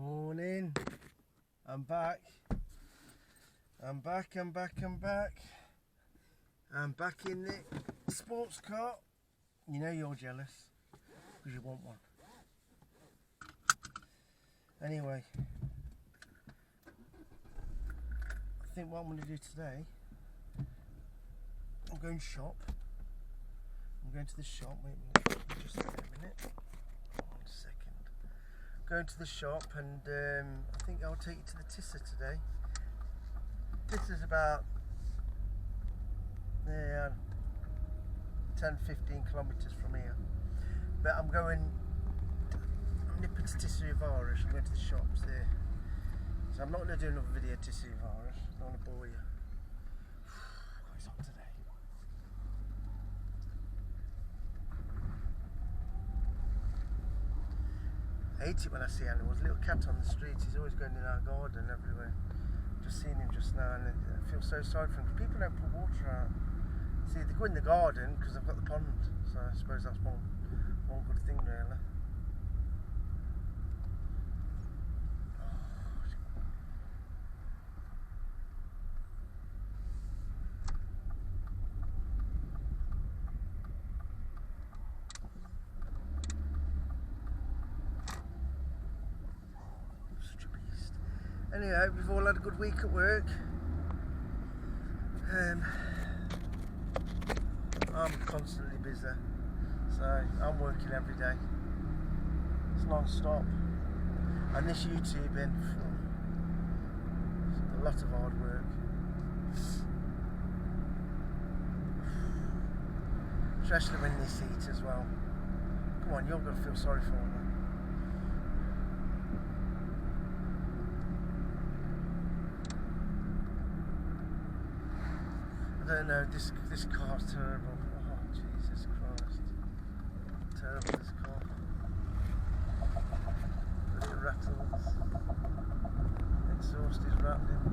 Morning. I'm back. I'm back in the sports car. You know you're jealous because you want one. Anyway, I think what I'm going to do today, I'm going shop. I'm going to the shop. Wait just a minute. 1 second. Going to the shop, and I think I'll take you to the Tisza today. Tisza's about 10-15 kilometres from here. But I'm nipping to Tisza. I'm going to the shops there. So I'm not going to do another video to Tisza. I don't want to bore you. It's hot today. I hate it when I see animals. Little cat on the street, he's always going in our garden everywhere. Just seen him just now, and I feel so sorry for him. People don't put water out. See, they go in the garden because I've got the pond, so I suppose that's one good thing, really. Anyway, I hope you've all had a good week at work. I'm constantly busy, so I'm working every day. It's non-stop. And this YouTubing, it's a lot of hard work. Especially when they eat as well. Come on, you're going to feel sorry for them. I don't know, this car's terrible. Oh, Jesus Christ. Terrible, this car. Look at the rattles. Exhaust is rattling.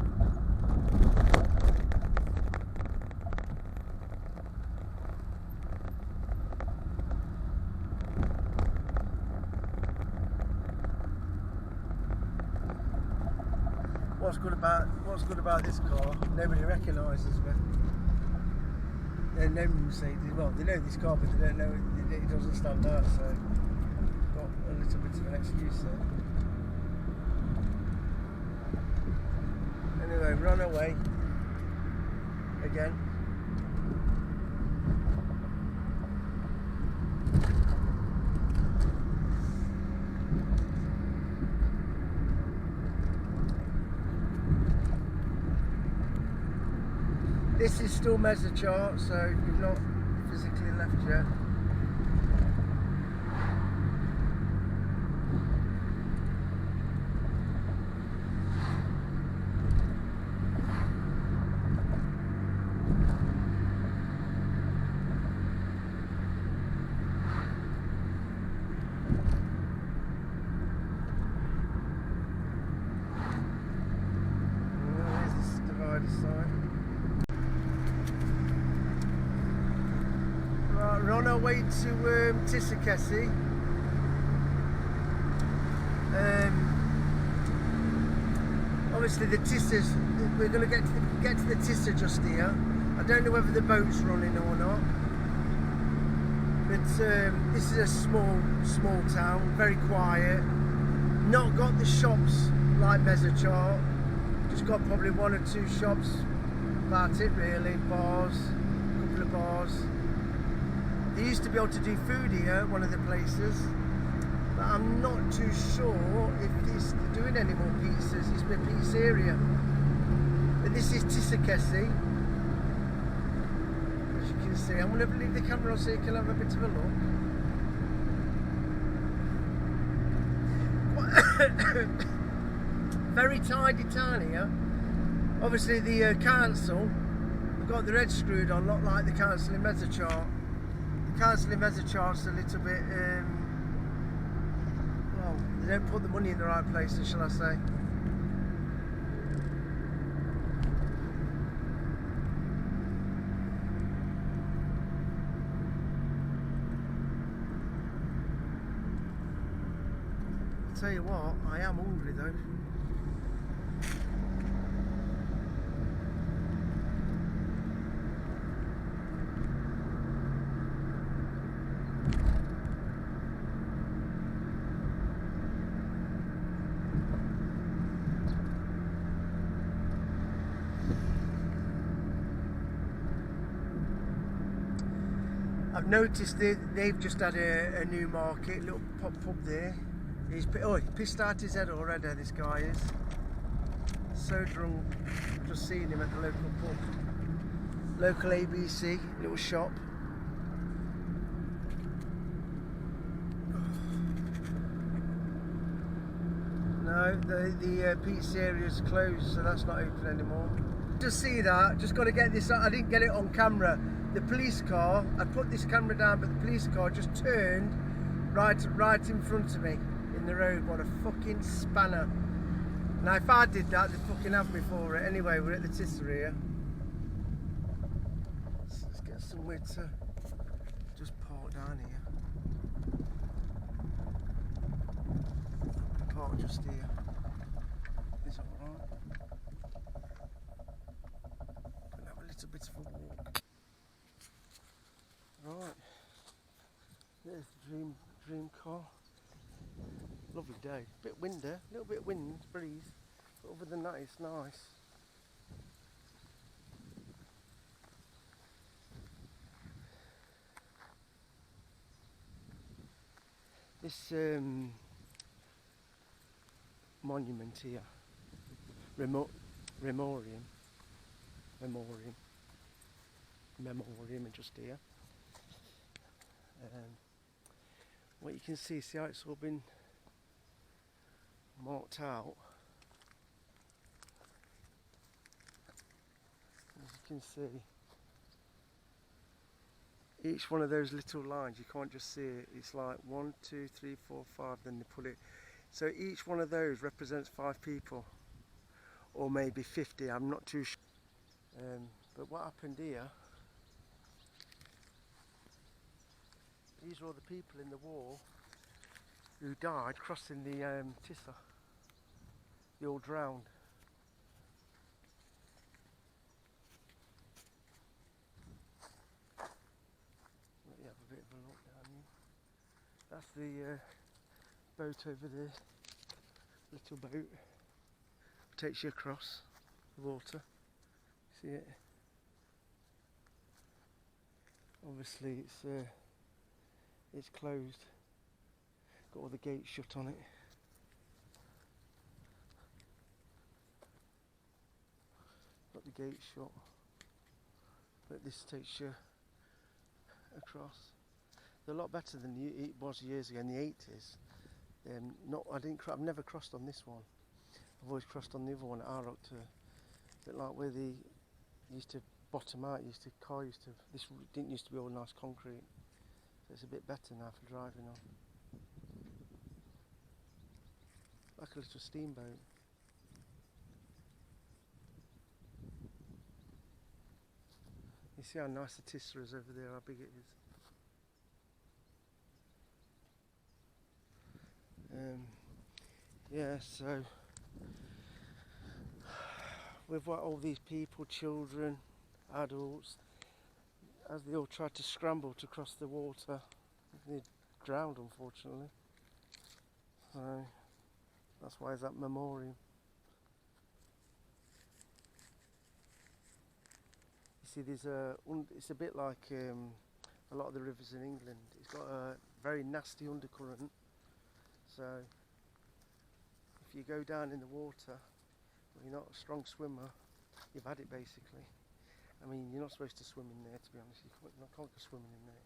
What's good about this car? Nobody recognises me. They know they know this car, but they don't know it doesn't stand out, so got a little bit of an excuse there. Anyway, run away again. This is still Mezzachart, so we've not physically left yet. Where's this divider sign? We're on our way to Tiszakeszi. Obviously the Tisza's, we're going to get to the Tisza just here. I don't know whether the boat's running or not, but this is a small town, very quiet. Not got the shops like Mezzachart, just got probably 1 or 2 shops, about it really, bars, a couple of bars. They used to be able to do food here, one of the places, but I'm not too sure if they're doing any more pizzas. It's a pizzeria. But this is Tiszakeszi. As you can see, I'm going to leave the camera on so you can have a bit of a look. Very tidy town here. Obviously the council have got their head screwed on, not like the council in Mezzachart. The council in Mezzachart's a little bit, well, they don't put the money in the right places, shall I say. tell you what, I am hungry though. I've noticed they've just had a new market, little pub there. He's pissed out his head already, this guy is. So drunk, I've just seen him at the local pub. Local ABC, little shop. No, the pizzeria's closed, so that's not open anymore. Just see that, just got to get this, I didn't get it on camera. The police car, I put this camera down, but the police car just turned right in front of me in the road. What a fucking spanner. Now if I did that, they'd fucking have me for it. Anyway, we're at the Tisza here. Let's get somewhere to just park down here. Park just here. Is that alright? Gonna have a little bit of a walk. Right, there's the dream car. Lovely day. Bit windy, a little bit of wind, breeze, but other than that it's nice. This monument here, memoriam, just here. What you can see how it's all been marked out. As you can see, each one of those little lines, you can't just see it, it's like 1, 2, 3, 4, 5, then they put it. So each one of those represents 5 people, or maybe 50, I'm not too sure. But what happened here, these are all the people in the war who died crossing the Tisza. They all drowned. Let me have a bit of a look down here. That's the boat over there, little boat. Takes you across the water. See it? Obviously it's closed. Got all the gates shut on it. Got the gates shut. But this takes you across. They're a lot better than it was years ago in the 80s. I've never crossed on this one. I've always crossed on the other one at Ároktő. A bit like where they used to bottom out. This didn't used to be all nice concrete. So it's a bit better now for driving on. Like a little steamboat. You see how nice the Tisza is over there, how big it is. Yeah, so we've got all these people, children, adults, as they all tried to scramble to cross the water. They drowned, unfortunately. So that's why it's that memoriam. You see, it's a bit like a lot of the rivers in England. It's got a very nasty undercurrent. So if you go down in the water, well, you're not a strong swimmer, you've had it basically. I mean, you're not supposed to swim in there, to be honest. You can't go swimming in there.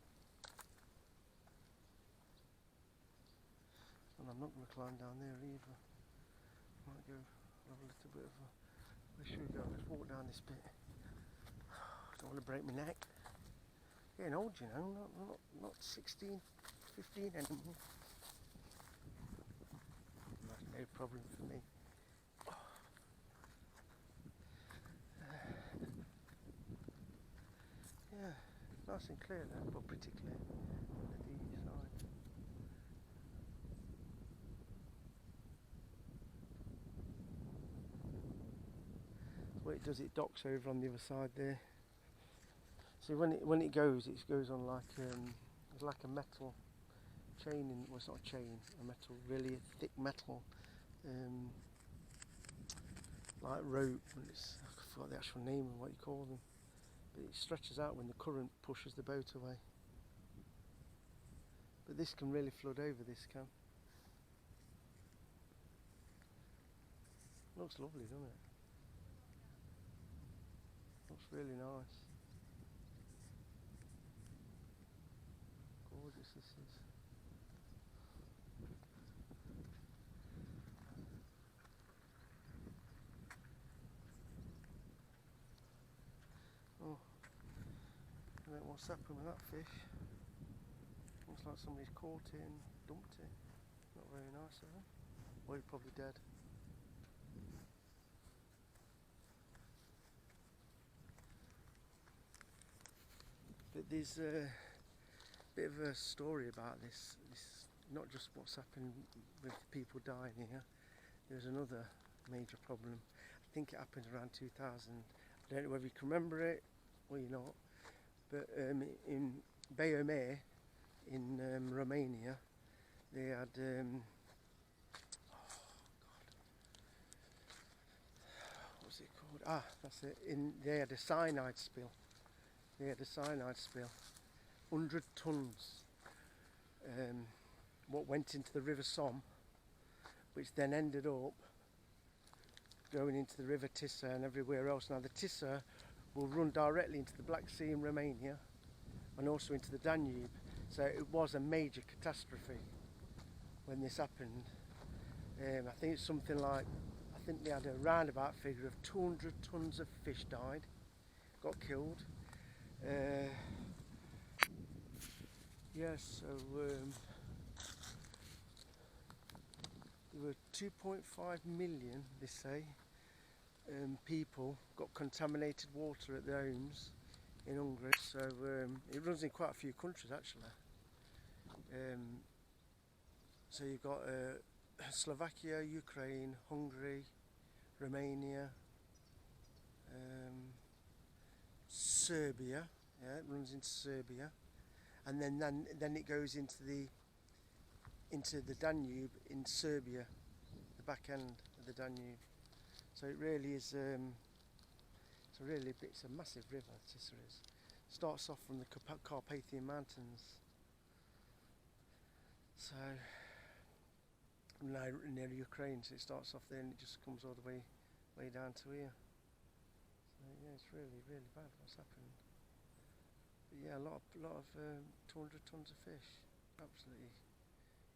And I'm not going to climb down there either. Might go have a little bit of a... Where should we go? Let's walk down this bit. Don't want to break my neck. Getting old, you know, not 16, 15 anymore. That's no problem for me. Yeah, nice and clear though, but pretty clear on the side. it does, it docks over on the other side there. So when it goes on it's like a metal chain. Well, it's not a chain, a metal, really thick metal, like rope. And I forgot the actual name of what you call them, but it stretches out when the current pushes the boat away. But this can really flood over. This can. Looks lovely, doesn't it? Looks really nice. Gorgeous this is. Oh, I don't know what's happened with that fish. Looks like somebody's caught it and dumped it. Not very nice of them. Well, he's probably dead. But there's a bit of a story about this. This not just what's happened with people dying here. There's another major problem. I think it happened around 2000. I don't know whether you can remember it or you're not. But in Baiomer in Romania, they had what's it called? That's it. They had a cyanide spill. 100 tons what went into the River Somme, which then ended up going into the River Tisza and everywhere else. Now the Tisza will run directly into the Black Sea in Romania and also into the Danube. So it was a major catastrophe when this happened. I think it's something like, I think they had a roundabout figure of 200 tons of fish died, got killed. So there were 2.5 million, they say, people got contaminated water at their homes in Hungary. So it runs in quite a few countries actually. So you've got Slovakia, Ukraine, Hungary, Romania, Serbia. Yeah, it runs into Serbia, and then it goes into the Danube in Serbia, the back end of the Danube. So it really is. It's a massive river. Tisza is. Starts off from the Carpathian Mountains. So near Ukraine, so it starts off there and it just comes all the way down to here. So yeah, it's really bad what's happened. But yeah, a lot of 200 tons of fish. Absolutely,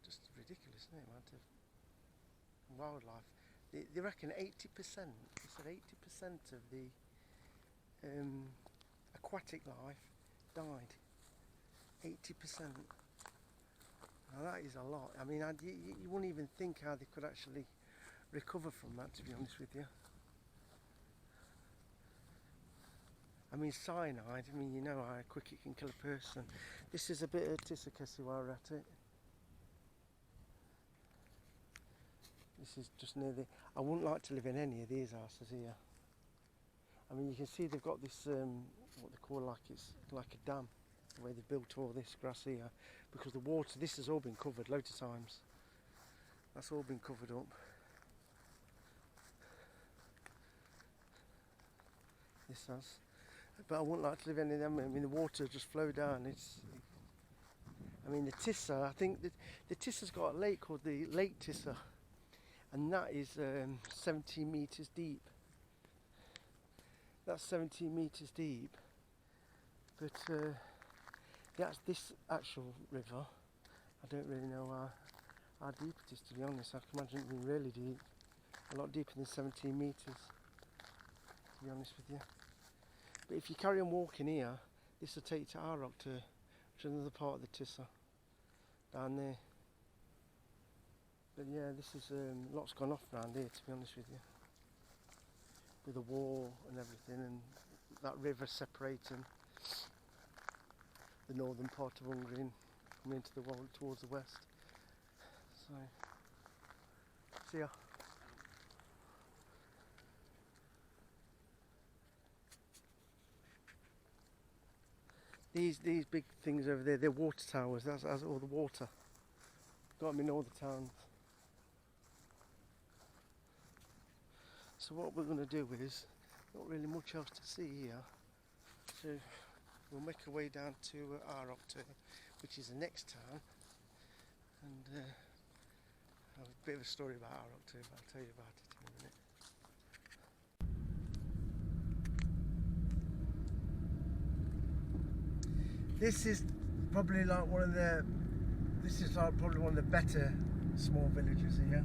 just ridiculous, isn't it, amount of wildlife. They reckon 80%. They said 80% of the aquatic life died. 80%. Now that is a lot. I mean, you wouldn't even think how they could actually recover from that, to be honest with you. I mean, cyanide, I mean, you know how quick it can kill a person. This is a bit of Tiszakeszi while we're at it. This is just near the... I wouldn't like to live in any of these houses here. I mean, you can see they've got this, what they call it's like a dam, the way they've built all this grass here, because the water, this has all been covered loads of times. That's all been covered up. This has. But I wouldn't like to live in any of them. I mean, the water just flow down. I mean, the Tisza, I think the Tisza's got a lake called the Lake Tisza, and that is 17 metres deep. That's 17 metres deep. But this actual river, I don't really know how deep it is, to be honest. I can imagine it being really deep, a lot deeper than 17 metres, to be honest with you. But if you carry on walking here, this will take you to Ároktő, which is another part of the Tisza, down there. But yeah, this is lots gone off around here, to be honest with you, with the wall and everything, and that river separating the northern part of Hungary and coming into the world towards the west. So, see ya. These big things over there, they're water towers. That's all the water. Got them in all the towns. So what we're going to do is, not really much else to see here. So we'll make our way down to Ároktő, which is the next town. And I have a bit of a story about Ároktő, but I'll tell you about it in a minute. This is probably like probably one of the better small villages here.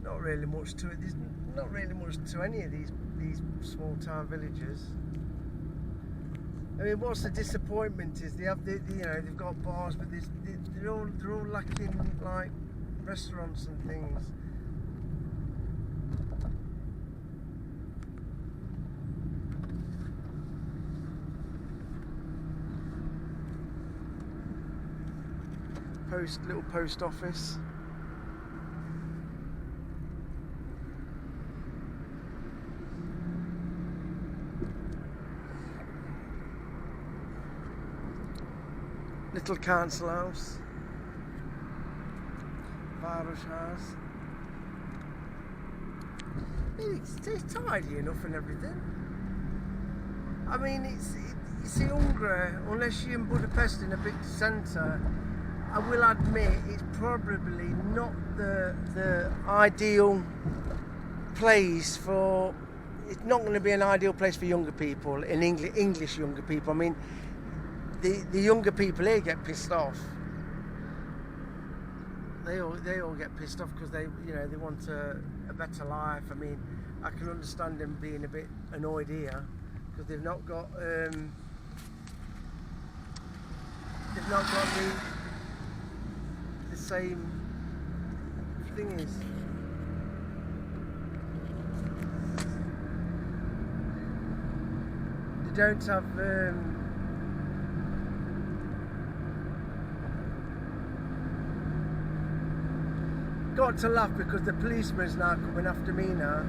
Not really much to it. There's not really much to any of these small town villages. I mean, what's the disappointment is they've got bars, but they're all lacking like restaurants and things. Little post office. Little council house. Városház. It's tidy enough and everything. I mean, you see Hungary, unless you're in Budapest in a big centre, I will admit it's probably not the ideal place for. It's not going to be an ideal place for younger people, in English younger people. I mean, the younger people here get pissed off. They all get pissed off because they want a better life. I mean, I can understand them being a bit annoyed here because they've not got the same thing is. They don't have got to laugh because the policeman's now coming after me now,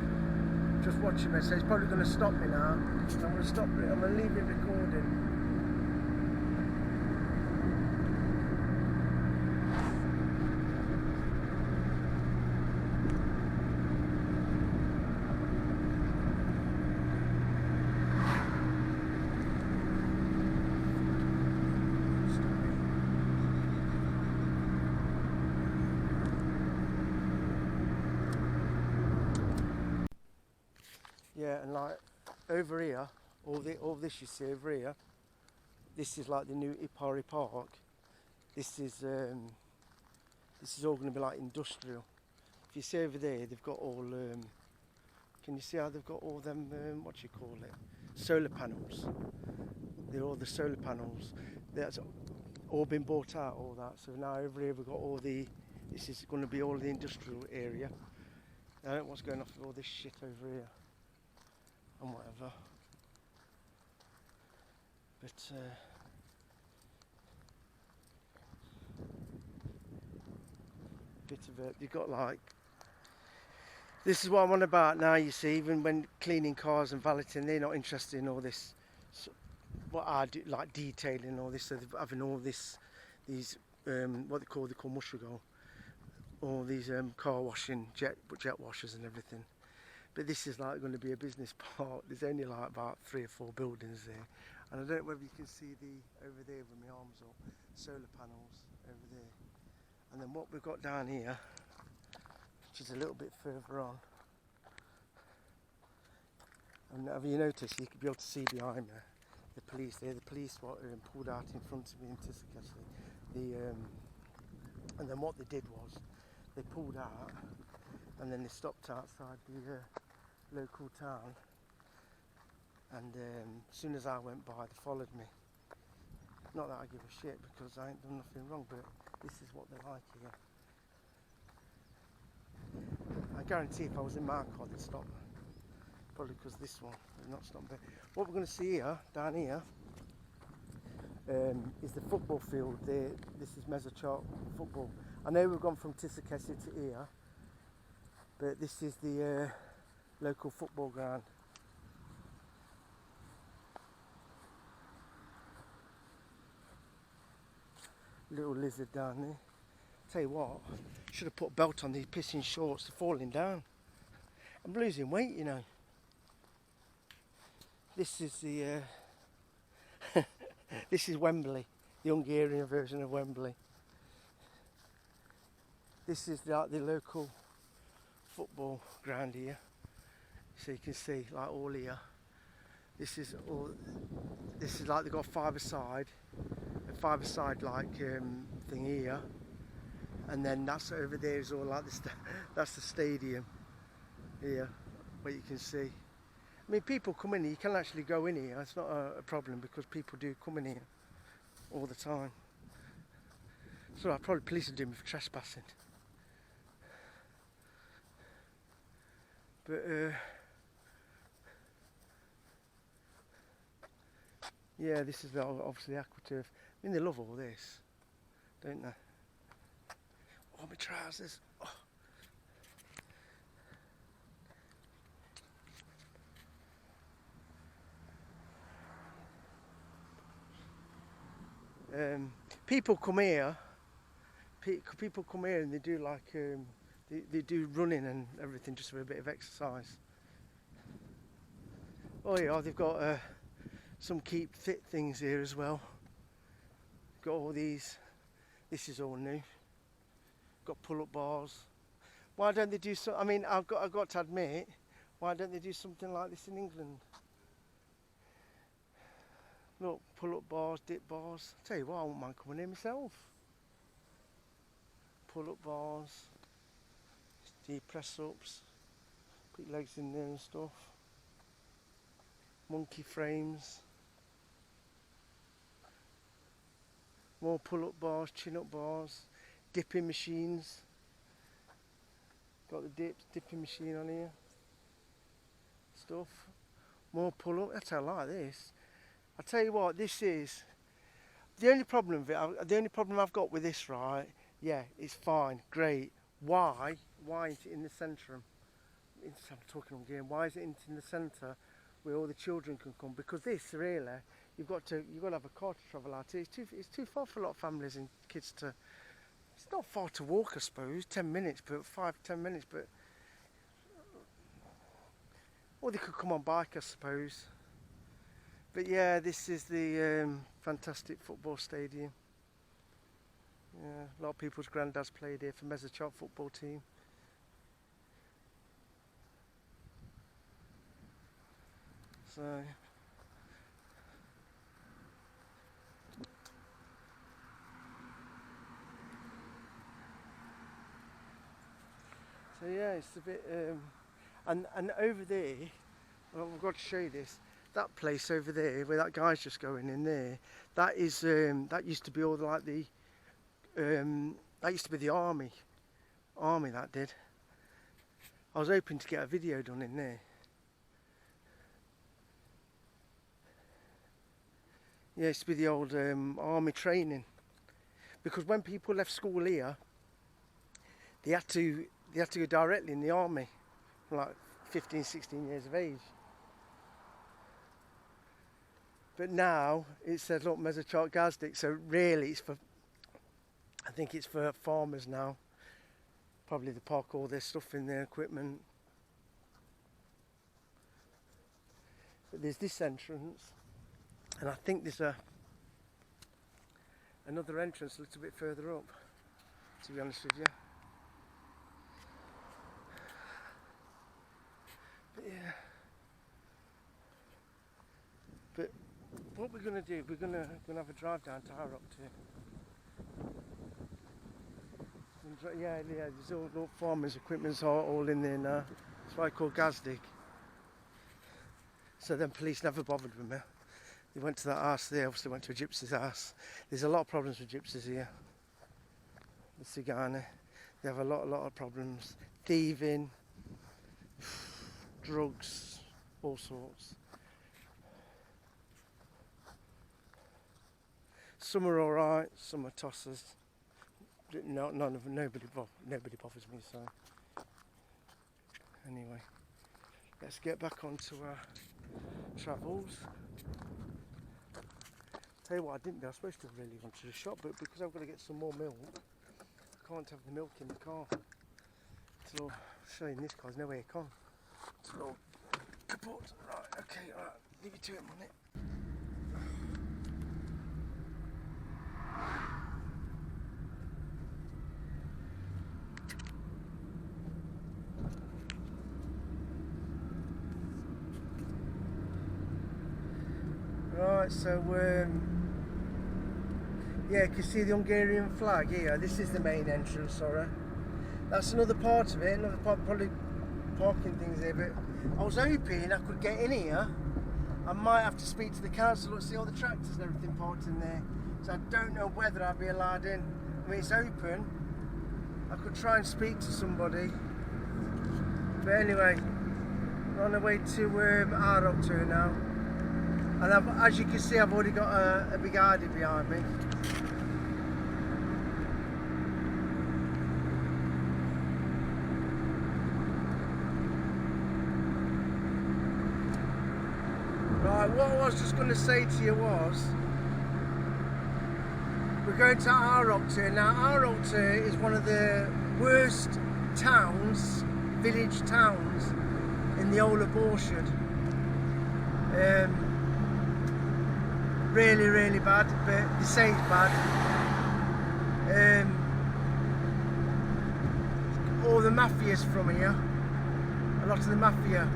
just watching me, so he's probably going to stop me now. I'm going to stop it, I'm going to leave it recording. Yeah, and like over here, all this you see over here, this is like the new Ipari Park. This is all going to be like industrial. If you see over there, they've got all. Can you see how they've got all them? What do you call it? Solar panels. They're all the solar panels. That's all been bought out. All that. So now over here we've got all the. This is going to be all the industrial area. I don't know what's going on with all this shit over here. And whatever, but bit of it. You've got like this is what I'm on about now. You see, even when cleaning cars and valeting, they're not interested in all this. What I do, like detailing all this, so they're having all these what they call mushago, all these car washing jet washers and everything. But this is like going to be a business park. There's only like about 3 or 4 buildings there. And I don't know whether you can see over there with my arms up, solar panels over there. And then what we've got down here, which is a little bit further on. And have you noticed, you could be able to see behind me, the police there. The police pulled out in front of me in Tiszakeszi. And then what they did was, they pulled out, and then they stopped outside the local town, and as soon as I went by they followed me. Not that I give a shit because I ain't done nothing wrong, but this is what they're like here. I guarantee if I was in my car they'd stop me. Probably because this one has not stopped me. What we're going to see here, down here, is the football field. This is Mezőcsár football. I know we've gone from Tiszakeszi to here, But this is the local football ground. Little lizard down there. Tell you what, should have put a belt on these pissing shorts, they're falling down. I'm losing weight, you know. This is the this is Wembley, the Hungarian version of Wembley. This is the local football ground here, so you can see like all here. This is like they've got five-a-side like thing here, and then that's over there is all like that's the stadium here, where you can see. I mean, people come in here, you can actually go in here, it's not a problem because people do come in here all the time. So probably police will do me for trespassing. But yeah, this is obviously the AquaTurf. I mean, they love all this, don't they? Oh, my trousers. Oh. People come here. People come here and they do like they do running and everything just for a bit of exercise. Oh yeah, they've got some keep fit things here as well. Got all these. This is all new. Got pull-up bars. Why don't they do so? I mean, I've got to admit, why don't they do something like this in England? Look, pull-up bars, dip bars. I'll tell you what, I wouldn't mind coming here myself. Pull-up bars, deep press-ups, put your legs in there and stuff. Monkey frames. More pull-up bars, chin-up bars, dipping machines. Got the dipping machine on here. Stuff. More pull-up. That's how I like this. I tell you what, this is the only problem with it. The only problem I've got with this, right? Yeah, it's fine, great. Why is it in the centre? I'm talking again. Why is it in the centre where all the children can come? Because this really, you've got to have a car to travel out. It's too far for a lot of families and kids to. It's not far to walk, I suppose. 10 minutes, but 5-10 minutes, but. Or they could come on bike, I suppose. But yeah, this is the fantastic football stadium. Yeah, a lot of people's granddads played here for Mezzachart football team. So yeah, it's a bit and over there, well, I've got to show you this. That place over there, where that guy's just going in there, that is that used to be all like the that used to be the army that did. I was hoping to get a video done in there. Yeah, it used to be the old army training, because when people left school here, they had to go directly in the army, from like 15-16 years of age. But now it says, look, Mezzachart Gazdik, so really it's for, I think it's for farmers now. Probably they park all their stuff in their equipment. But there's this entrance, and I think there's another entrance a little bit further up, to be honest with you. But yeah. But what we're going to do, we're going to have a drive down to Ároktő. Yeah, there's all farmers' equipment's all in there now. That's why I call Gazdik. So then police never bothered with me. They went to that house there, obviously went to a gypsy's house. There's a lot of problems with gypsies here. The Cigani. They have a lot of problems. Thieving, drugs, all sorts. Some are alright, some are tossers. Nobody bothers me, so. Anyway, let's get back onto our travels. Tell you what, I didn't. I was supposed to have really gone to the shop, but because I've got to get some more milk, I can't have the milk in the car. It's all showing this car's nowhere you can. It's all kaput. Right, okay, right, leave it to him on it. Right, so yeah, you can see the Hungarian flag here. This is the main entrance, sorry. That's another part of it, another part, probably parking things here, but I was hoping I could get in here. I might have to speak to the council to see all the tractors and everything parked in there. So I don't know whether I'll be allowed in. I mean, it's open. I could try and speak to somebody. But anyway, we're on the way to Ároktő now. And as you can see, I've already got a big Audi behind me. Right, what I was just going to say to you was, we're going to Ároktő. Now, Ároktő is one of the worst towns, village towns, in the whole of Borsod. Really, really bad, but they say it's bad. All the mafia's from here, a lot of the mafia,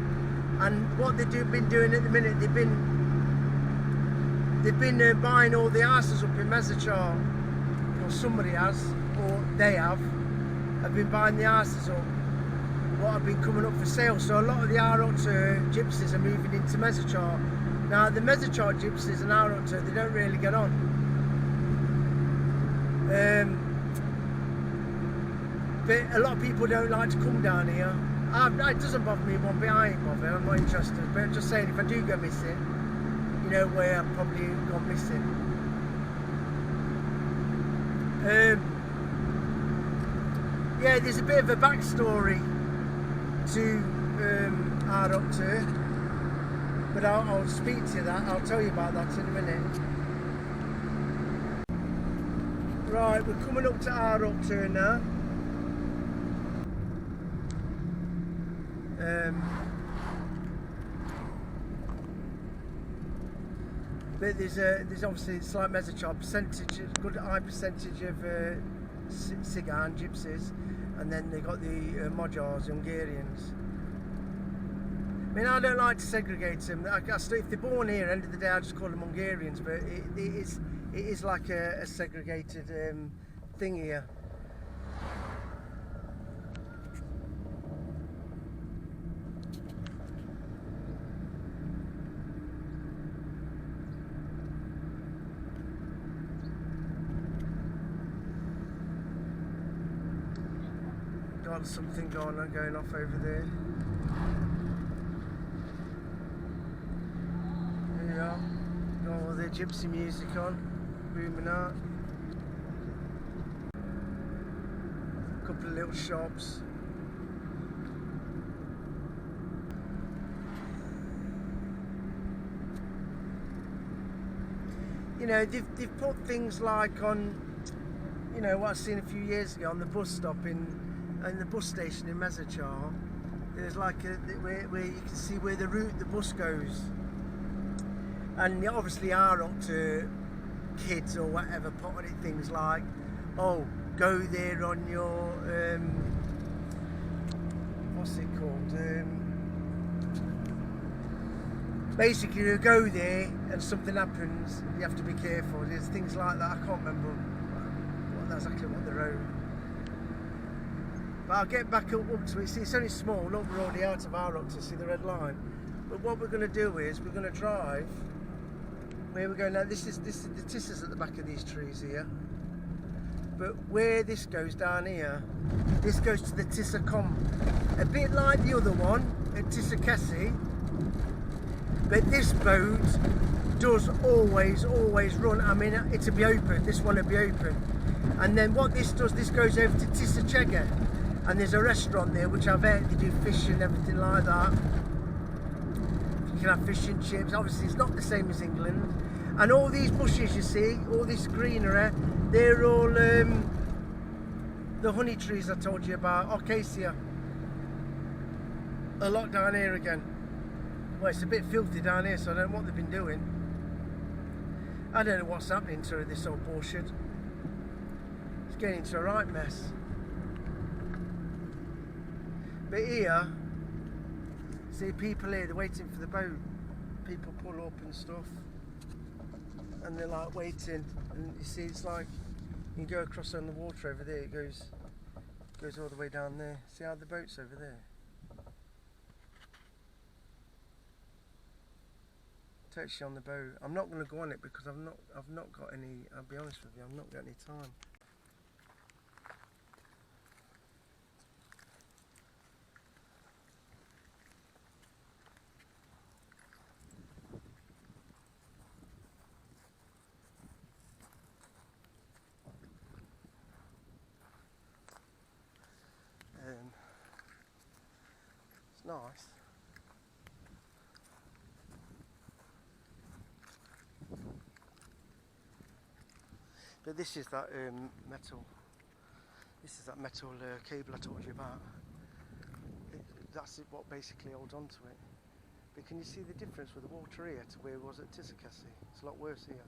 and what they've been doing at the minute, they've been buying all the houses up in Mezőcsár, or somebody has, or they have been buying the houses up, what have been coming up for sale. So a lot of the Ároktő gypsies are moving into Mezőcsár. Now the Mezőcsár gypsies and Ároktő, they don't really get on. But a lot of people don't like to come down here. It doesn't bother me one bit, I ain't bothered, I'm not interested. But I'm just saying, if I do go missing, you know where I've probably gone missing. Yeah, there's a bit of a backstory to Ároktő. But I'll speak to that, I'll tell you about that in a minute. Right, we're coming up to Ároktő now. But there's obviously, it's like Mezőcsár, percentage, good high percentage of Cigan gypsies, and then they got the Magyars, Hungarians. I mean, I don't like to segregate them. If they're born here, end of the day, I just call them Hungarians. But it is like a segregated thing here. Got something going off over there. Yeah, got all the gypsy music on, booming out. A couple of little shops. You know, they've put things like on, you know, what I've seen a few years ago on the bus stop in the bus station in Mezőcsár. There's like where you can see where the route the bus goes. And obviously Ároktő kids or whatever put on it things like, oh, go there on your, what's it called? Basically you go there and something happens, you have to be careful. There's things like that, I can't remember exactly what they wrote. But I'll get back up to it. See, it's only small, look, we're already out of Ároktő, see the red line. But what we're going to do is, we're going to drive. Where we're going now, this is the Tisza's at the back of these trees here. But where this goes down here, this goes to the Tiszakeszi. A bit like the other one at Tiszakeszi. But this boat does always run. I mean, it'll be open, this one will be open. And then what this does, this goes over to Tiszakeszi. And there's a restaurant there which I bet they do fish and everything like that. You can have fish and chips. Obviously it's not the same as England. And all these bushes you see, all this greenery, they're all the honey trees I told you about, acacia. A lot down here again. Well, it's a bit filthy down here, so I don't know what they've been doing. I don't know what's happening to this old bullshit. It's getting into a right mess. But here, see people here, they're waiting for the boat. People pull up and stuff. And they're like waiting. And you see, it's like, you can go across on the water over there, it goes all the way down there. See how the boat's over there? Takes you on the boat. I'm not going to go on it because I've not got any, I'll be honest with you, I've not got any time. It's nice. But this is that metal. This is that metal cable I told you about. That's what basically holds onto it. But can you see the difference with the water here to where it was at Tiszakeszi? It's a lot worse here.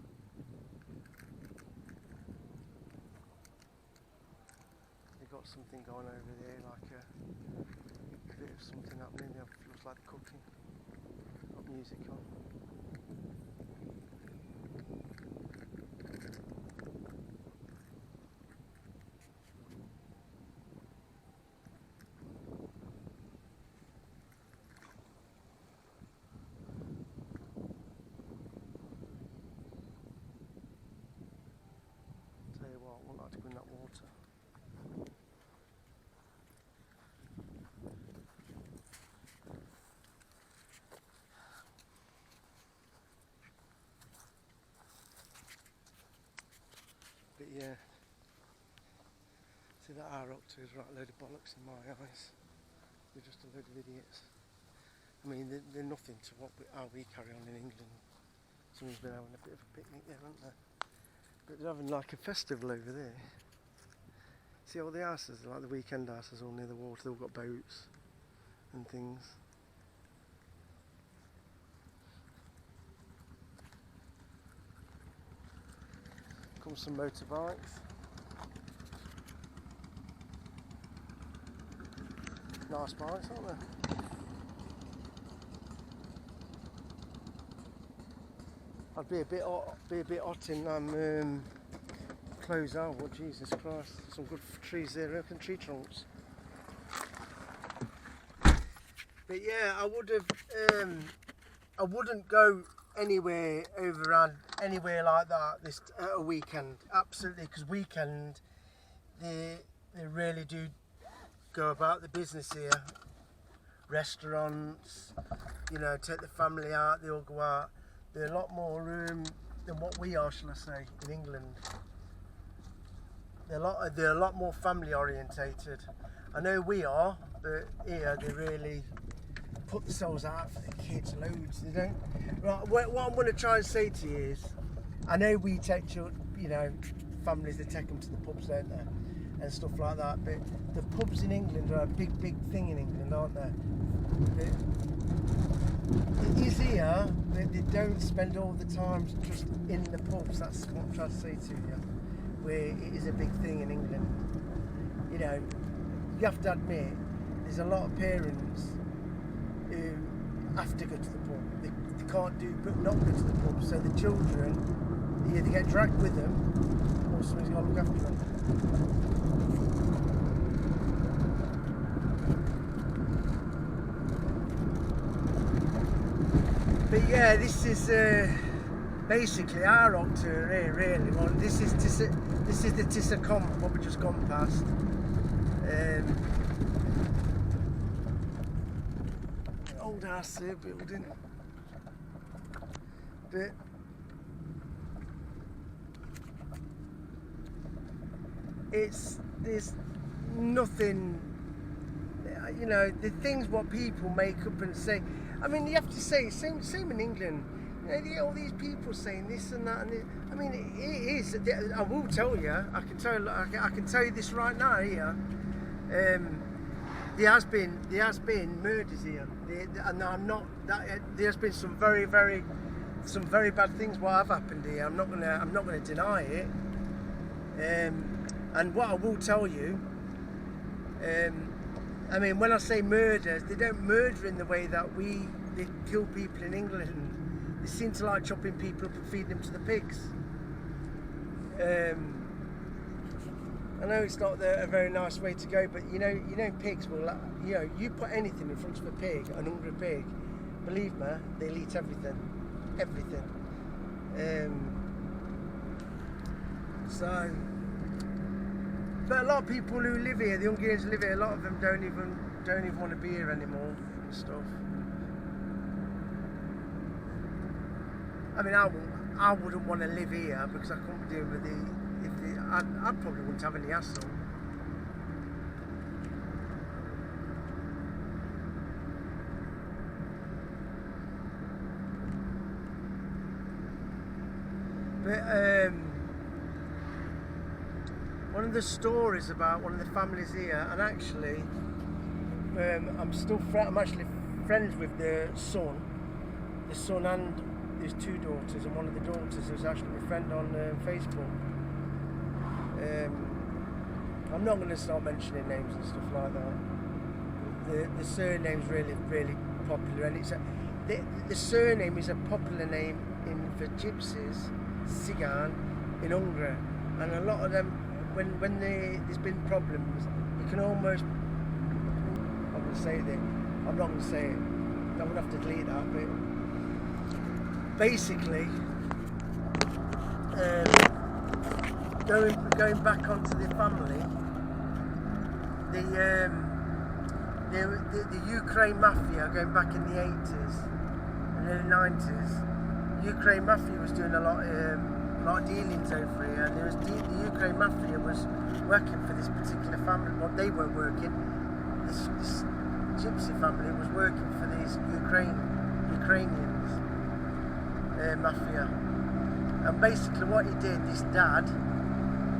They've got something going over there, like a bit of something happening. It looks like they're cooking. Got music on. I wouldn't like to go in that water. But yeah, see that Ároktő is right a load of bollocks in my eyes. They're just a load of idiots. I mean, they're nothing to how we carry on in England. Someone's been having a bit of a picnic there, haven't they? But they're having like a festival over there. See all the houses, like the weekend houses all near the water, they've all got boats and things. Come some motorbikes. Nice bikes, aren't they? I'd be a bit hot in clothes out. Oh, Jesus Christ! Some good trees there, open tree trunks. But yeah, I wouldn't go anywhere anywhere like that this a weekend. Absolutely, because weekend they really do go about the business here. Restaurants, you know, take the family out. They all go out. They're a lot more than what we are, shall I say, in England. They're a lot more family orientated. I know we are, but here they really put themselves out for the kids loads. They don't. Right, what I'm going to try and say to you is, I know we take children, you know, families, they take them to the pubs, don't they, and stuff like that. But the pubs in England are a big thing in England, aren't they? It is here, but they don't spend all the time just in the pubs. That's what I'm trying to say to you. Where it is a big thing in England. You know, you have to admit, there's a lot of parents who have to go to the pub. They can't do but not go to the pub. So the children, they either get dragged with them, or someone's got to look after them. But yeah, this is basically Ároktő here, really. Well, this is the Tiszakeszi, what we just gone past. Old house here, building. But there's nothing you know, the things what people make up and say. I mean, you have to say, same in England. You know, all these people saying this and that, and this. I mean, it is. I will tell you. I can tell you this right now here. There has been murders here, and I'm not. There's been some very bad things what have happened here. I'm not gonna deny it. And what I will tell you, I mean, when I say murders, they don't murder in the way that they kill people in England. They seem to like chopping people up and feeding them to the pigs. I know it's not a very nice way to go, but you know, pigs will. You know, you put anything in front of a pig, an hungry pig. Believe me, they'll eat everything. So, but a lot of people who live here, the Hungarians live here, a lot of them don't even want to be here anymore and stuff. I mean, I wouldn't want to live here because I couldn't deal with I probably wouldn't have any hassle. But one of the stories about one of the families here, and actually, I'm actually friends with the son and his two daughters, and one of the daughters is actually my friend on Facebook. I'm not going to start mentioning names and stuff like that. The surname's really popular, and it's the surname is a popular name for gypsies, Cigan, in Hungary, and a lot of them, when there's been problems, you can almost. I'm going to say that. I'm not going to say it. I'm going to have to delete that bit. Basically, going back onto the family, the Ukraine mafia, going back in the 80s and early 90s, Ukraine mafia was doing a lot of dealings over here, and the Ukraine mafia was working for this particular family. Well, they weren't working. This gypsy family was working for these Ukrainians mafia, and basically what he did, this dad,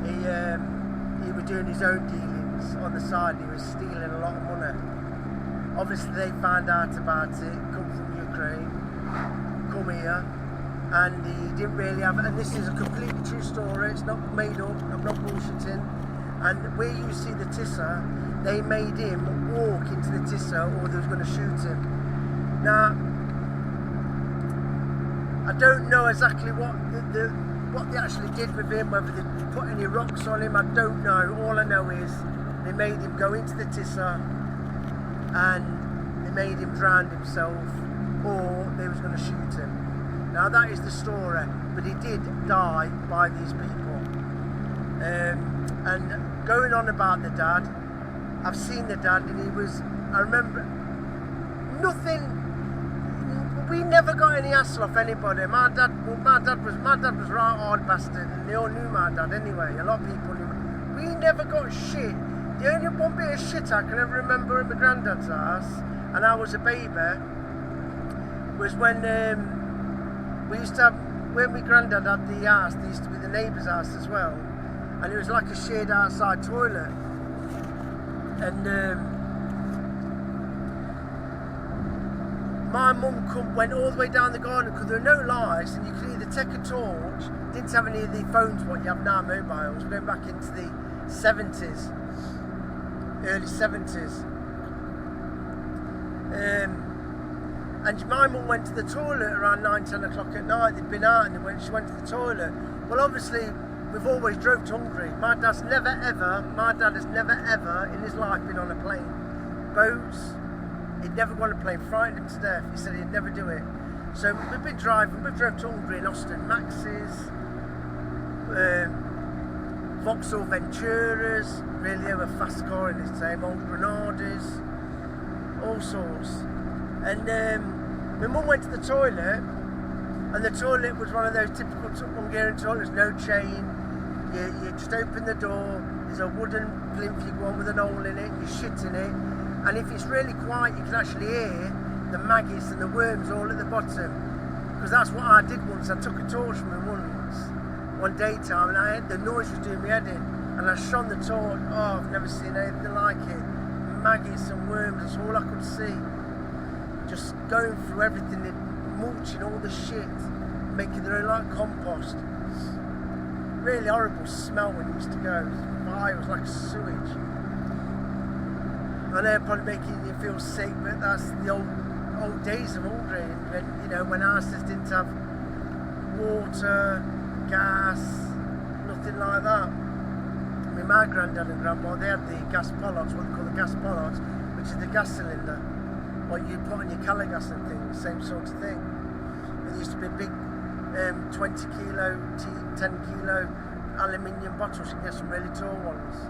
he was doing his own dealings on the side. He was stealing a lot of money. Obviously they found out about it, come from Ukraine, come here, and he didn't really have, and this is a completely true story, it's not made up, I'm not bullshitting, and where you see the Tisza, they made him walk into the Tisza or they was going to shoot him. Now, I don't know exactly what they actually did with him, whether they put any rocks on him, I don't know. All I know is they made him go into the Tisza and they made him drown himself, or they was going to shoot him. Now that is the story, but he did die by these people. And going on about the dad, I've seen the dad, and I remember nothing. We never got any hassle off anybody. My dad was right hard bastard, and they all knew my dad anyway. A lot of people knew. We never got shit. The only one bit of shit I can ever remember in my granddad's house, and I was a baby, was when we used to have, when my granddad had the house, there used to be the neighbour's house as well, and it was like a shared outside toilet, and my mum went all the way down the garden because there were no lights, and you could either take a torch, didn't have any of the phones what you have now, mobiles, going back into the 70s, early 70s. And my mum went to the toilet around 9-10 o'clock at night. They'd been out, and she went to the toilet. Well, obviously, we've always drove to Hungary. My dad has never ever in his life been on a plane. Boats, he'd never go on a plane, frightened him to death. He said he'd never do it. So we've been driving, we've drove to Hungary in Austin Maxes, Vauxhall Venturas, really they were fast car in its time, old Granadas, all sorts. And my mum went to the toilet, and the toilet was one of those typical Hungarian toilets, no chain. You just open the door, there's a wooden plinth, you go on with an hole in it, you shit in it, And if it's really quiet, you can actually hear the maggots and the worms all at the bottom. Because that's what I did once. I took a torch from it one daytime, and the noise was doing me head in. And I shone the torch. Oh, I've never seen anything like it. Maggots and worms, that's all I could see. Just going through everything, mulching all the shit, making their own like compost. Really horrible smell when it used to go. It was like sewage. I know, probably making you feel sick, but that's the old days of Hungary. When houses didn't have water, gas, nothing like that. I mean, my granddad and grandma, they had the gas pollards, what they call the gas pollards, which is the gas cylinder, what you put on your colour gas and things, same sort of thing. There used to be big 20 kilo, 10 kilo aluminium bottles. You can get some really tall ones.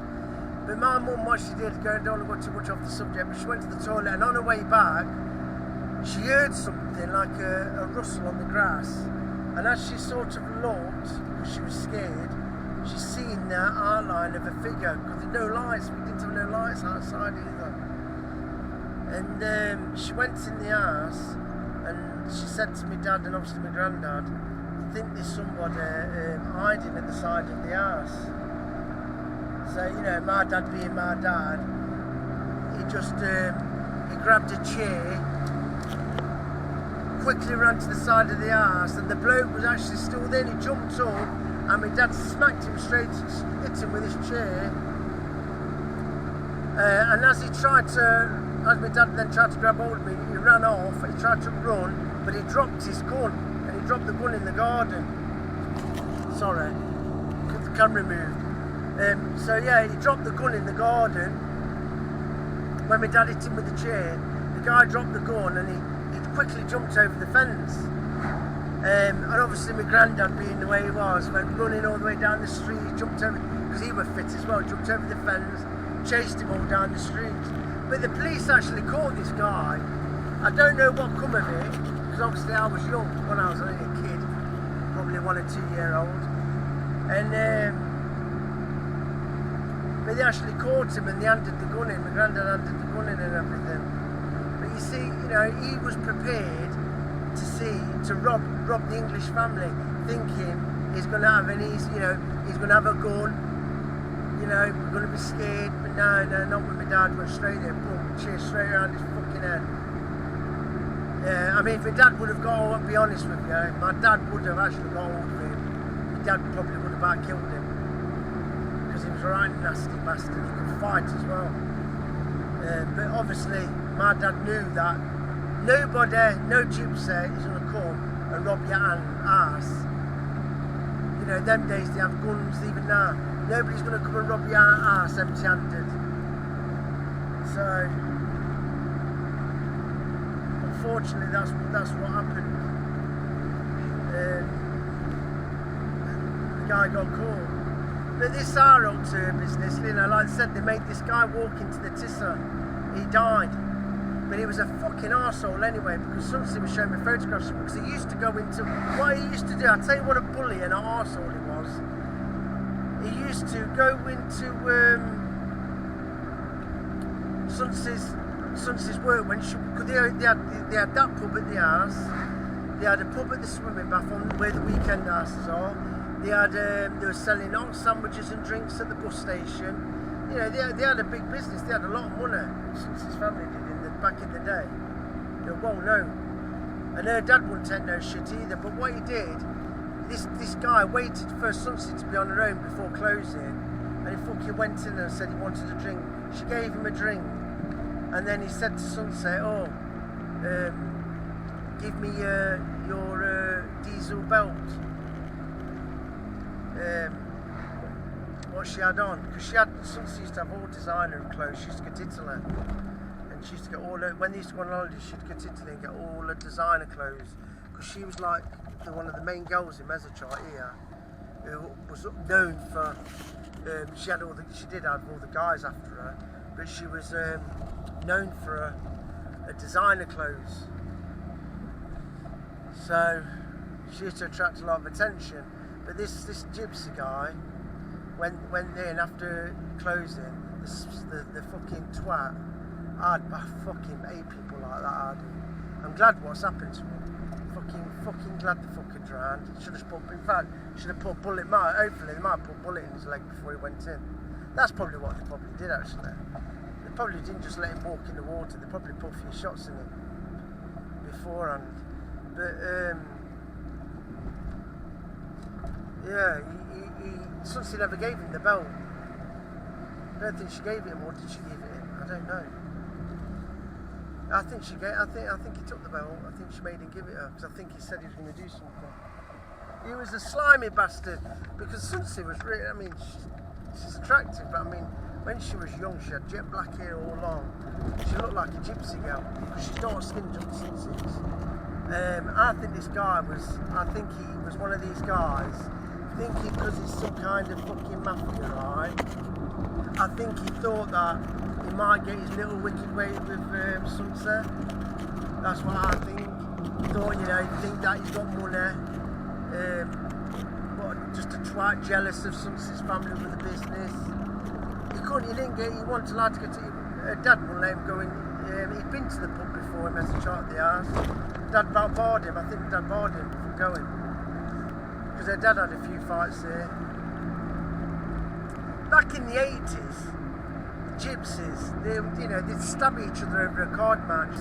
But my mum, what she did, I don't want to go too much off the subject, but she went to the toilet, and on her way back, she heard something like a rustle on the grass. And as she sort of looked, because she was scared, she seen the outline of a figure, because there's no lights, we didn't have no lights outside either. And she went in the house, and she said to my dad and obviously my granddad, I think there's somebody hiding at the side of the house. So, my dad being my dad, he just, he grabbed a chair, quickly ran to the side of the house, and the bloke was actually still there, and he jumped up, and my dad smacked him straight, hit him with his chair. And as my dad then tried to grab hold of me, he ran off, he tried to run, but he dropped his gun, and he dropped the gun in the garden. Sorry, got the camera moved. He dropped the gun in the garden. When my dad hit him with the chair, the guy dropped the gun and he quickly jumped over the fence. And obviously my granddad, being the way he was, went running all the way down the street, jumped over, because he was fit as well, jumped over the fence, chased him all down the street. But the police actually caught this guy. I don't know what come of it, because obviously I was young when I was only a kid, probably 1 or 2 year old. And but they actually caught him and they handed the gun in. My granddad handed the gun in and everything. But you see, he was prepared to rob the English family, thinking he's going to have he's going to have a gun. We're going to be scared. But no, not with my dad. Went straight there, boom, cheer straight around his fucking head. I mean, if my dad would have got, I'll be honest with you, my dad would have actually got hold of him. My dad probably would have about killed him. He was a right nasty bastard, he could fight as well. But obviously my dad knew that no gypsy is going to come and rob your ass. Them days they have guns, even now. Nobody's going to come and rob your ass empty-handed. So unfortunately that's what happened. The guy got caught. But this Ároktő business, like I said, they made this guy walk into the Tisza. He died. But he was a fucking arsehole anyway, because Sunsi was showing me photographs of him, because he used to go into, what he used to do, I'll tell you what a bully and an arsehole he was. He used to go into Sunsi's work, because they had that pub at the house, they had a pub at the swimming bath on where the weekend houses are. They were selling hot sandwiches and drinks at the bus station. They had a big business. They had a lot of money, since his family did back in the day. They were well known. And her dad wouldn't take no shit either. But what he did, this guy waited for Sunsi to be on her own before closing, and he fucking went in and said he wanted a drink. She gave him a drink, and then he said to Sunsi, give me your diesel belt. What she had on, because Sunsi used to have all designer clothes. She used to get Italy, and she used to get when they used to go on holiday, she'd get Italy and get all her designer clothes, because she was like one of the main girls in Mezzachart here, who was known for, she did have all the guys after her, but she was known for her designer clothes, so she used to attract a lot of attention. But this gypsy guy went in after closing, the fucking twat I fucking hate people like that, I do. I'm glad what's happened to him. Fucking glad the fucker drowned. Should have put, in fact, should have put a bullet, hopefully they might have put a bullet in his leg before he went in. That's probably what they probably did actually. They probably didn't just let him walk in the water, they probably put a few shots in him beforehand. But yeah, Sunsi never gave him the belt. I don't think she gave it him, or did she give it him? I don't know. I think she gave. I think he took the belt. I think she made him give it her because I think he said he was going to do something. He was a slimy bastard because Sunsi was really. I mean, she's attractive, but I mean, when she was young, she had jet black hair all along. She looked like a gypsy girl because she's not skinned up Sunsi's. I think this guy was. I think he was one of these guys. Thinking because it's some kind of fucking mafia, right? I think he thought that he might get his little wicked way with Sunset. That's what I think. He thought, you know, he'd think that he's got money. But just a twat, jealous of Sunset's family with the business. He wanted to get to, Dad wouldn't let him go in. He'd been to the pub before, he messaged out at the house. Dad barred him, I think Dad barred him from going. Because their dad had a few fights there. Back in the 80s, the gypsies, they'd stab each other over a card match.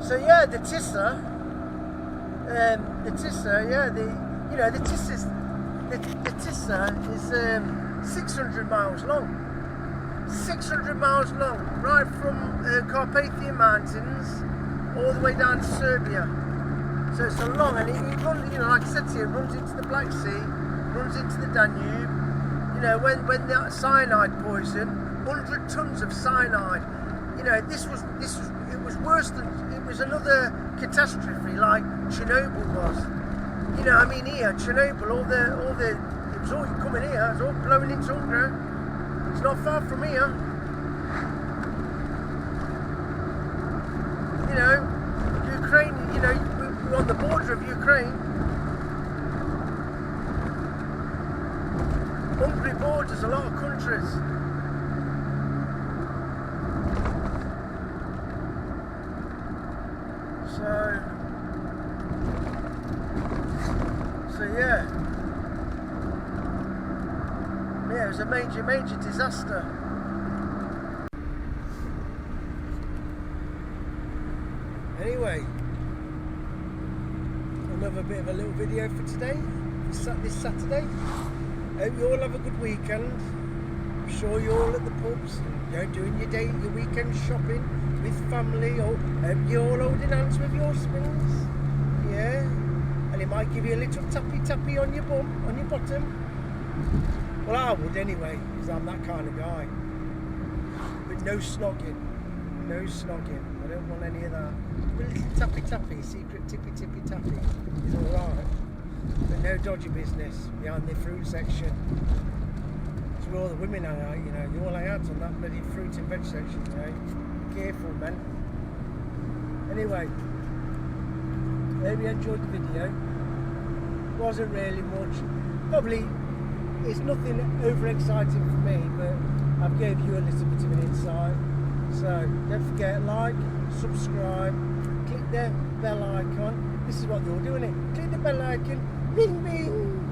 So yeah, the Tisza, the Tisza is 600 miles long. 600 miles long, right from Carpathian Mountains all the way down to Serbia. So it's so long, and it runs, like I said to you, it runs into the Black Sea, runs into the Danube. When the cyanide poison, 100 tons of cyanide. It was worse than, it was another catastrophe like Chernobyl was. Here, Chernobyl, it was all coming here, it was all blowing into Hungary. It's not far from here. Ukraine, we're on the border of Ukraine. Hungary borders a lot of countries. So yeah. Yeah, it was a major disaster. Anyway, another bit of a little video for today, this Saturday. Hope you all have a good weekend. I'm sure you're all at the pubs, doing your weekend shopping with family, or you're all holding hands with your husbands. Yeah, and it might give you a little tappy on your bum, on your bottom. Well, I would anyway, because I'm that kind of guy. But no snogging. No snogging. I don't want any of that. A little tappy, secret tippy tappy is alright. But no dodgy business behind the fruit section. That's where all the women hang out, You all hang out on that bloody fruit and veg section, Careful, man. Anyway, hope you enjoyed the video. Wasn't really much. Probably. It's nothing over exciting for me, but I've gave you a little bit of an insight. So don't forget, like, subscribe, click the bell icon. This is what you're doing, it. Click the bell icon, bing bing.